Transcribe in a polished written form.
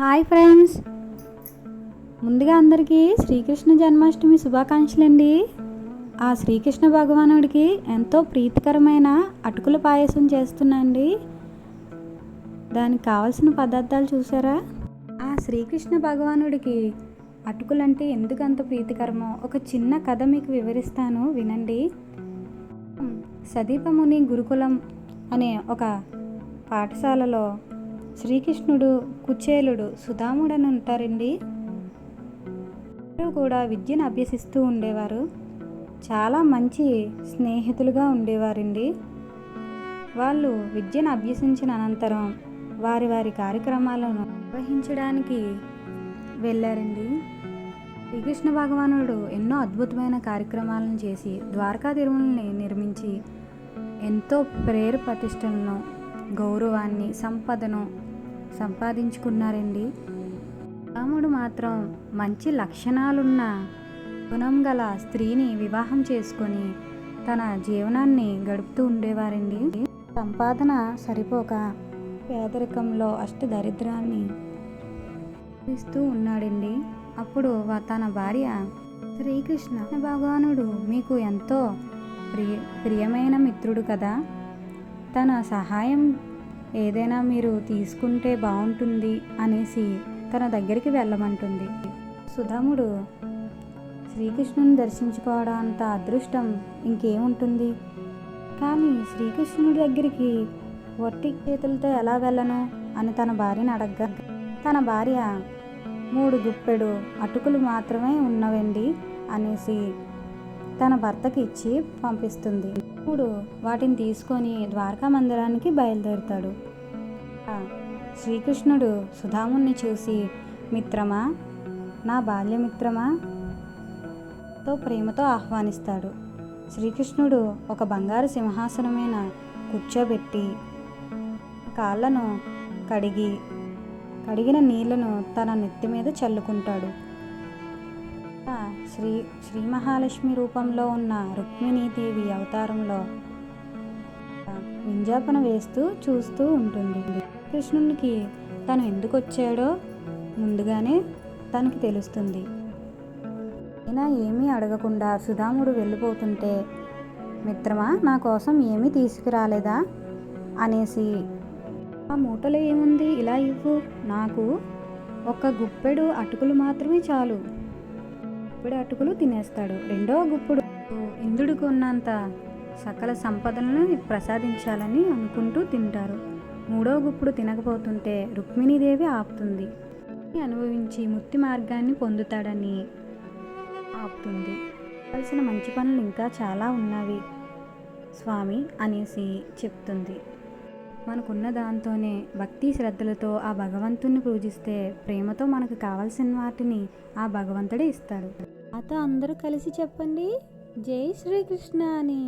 Hi friends, ముందుగా అందరికీ శ్రీకృష్ణ జన్మాష్టమి శుభాకాంక్షలు అండి. ఆ శ్రీకృష్ణ భగవానుడికి ఎంతో ప్రీతికరమైన అటుకుల పాయసం చేస్తున్నాండి. దానికి కావలసిన పదార్థాలు చూసారా? ఆ శ్రీకృష్ణ భగవానుడికి అటుకులంటే ఎందుకు అంత ప్రీతికరమో ఒక చిన్న కథ మీకు వివరిస్తాను, వినండి. సదీపముని గురుకులం అనే ఒక పాఠశాలలో శ్రీకృష్ణుడు, కుచేలుడు, సుధాముడు అని ఉంటారండి. కూడా విద్యను అభ్యసిస్తూ ఉండేవారు. చాలా మంచి స్నేహితులుగా ఉండేవారండి. వాళ్ళు విద్యను అభ్యసించిన అనంతరం వారి వారి కార్యక్రమాలను నిర్వహించడానికి వెళ్ళారండి. శ్రీకృష్ణ భగవానుడు ఎన్నో అద్భుతమైన కార్యక్రమాలను చేసి ద్వారకా తిరుమలని నిర్మించి ఎంతో పేరు ప్రతిష్టలను, గౌరవాన్ని, సంపదను సంపాదించుకున్నారండి. రాముడు మాత్రం మంచి లక్షణాలున్న గుణం గల స్త్రీని వివాహం చేసుకొని తన జీవనాన్ని గడుపుతూ ఉండేవారండి. సంపాదన సరిపోక పేదరికంలో అష్టదరిద్రాన్ని ఇస్తూ ఉన్నాడండి. అప్పుడు తన భార్య, శ్రీకృష్ణ భగవానుడు మీకు ఎంతో ప్రియమైన మిత్రుడు కదా, తన సహాయం ఏదైనా మీరు తీసుకుంటే బాగుంటుంది అనేసి తన దగ్గరికి వెళ్ళమంటుంది. సుధాముడు శ్రీకృష్ణుని దర్శించుకోవడం అంత అదృష్టం ఇంకేముంటుంది, కానీ శ్రీకృష్ణుడి దగ్గరికి వట్టి చేతులతో ఎలా వెళ్ళను అని తన భార్యను అడగ్గా, తన భార్య 3 గుప్పెడు అటుకులు మాత్రమే ఉన్నవండి అనేసి తన భర్తకి ఇచ్చి పంపిస్తుంది. ఇప్పుడు వాటిని తీసుకొని ద్వారకా మందిరానికి బయలుదేరుతాడు. శ్రీకృష్ణుడు సుధాముని చూసి, మిత్రమా, నా బాల్యమిత్రమా తో ప్రేమతో ఆహ్వానిస్తాడు. శ్రీకృష్ణుడు ఒక బంగారు సింహాసనమైన కూర్చోబెట్టి కాళ్ళను కడిగిన నీళ్లను తన నెత్తి మీద చల్లుకుంటాడు. శ్రీ మహాలక్ష్మి రూపంలో ఉన్న రుక్మిణీదేవి అవతారంలో వింజాపన వేస్తూ చూస్తూ ఉంటుంది. కృష్ణునికి తను ఎందుకు వచ్చాడో ముందుగానే తనకి తెలుస్తుంది. అయినా ఏమీ అడగకుండా సుధాముడు వెళ్ళిపోతుంటే, మిత్రమా, నా కోసం ఏమీ తీసుకురాలేదా అనేసి, ఆ మూటలో ఏముంది, ఇలా ఇవ్వు, నాకు ఒక గుప్పెడు అటుకులు మాత్రమే చాలు. గుప్పెడు అటుకులు తినేస్తాడు. రెండవ గుప్పుడు ఇంద్రుడికి ఉన్నంత సకల సంపదలను ప్రసాదించాలని అనుకుంటూ తింటారు. 3వ గుప్పుడు తినకపోతుంటే రుక్మిణీదేవి ఆపుతుంది. అనుభవించి ముక్తి మార్గాన్ని పొందుతాడని ఆపుతుంది. కావలసిన మంచి పనులు ఇంకా చాలా ఉన్నవి స్వామి అనేసి చెప్తుంది. మనకున్న దాంతోనే భక్తి శ్రద్ధలతో ఆ భగవంతుని పూజిస్తే ప్రేమతో మనకు కావాల్సిన వాటిని ఆ భగవంతుడే ఇస్తాడు. అత అందరూ కలిసి చెప్పండి, జై శ్రీకృష్ణ అని.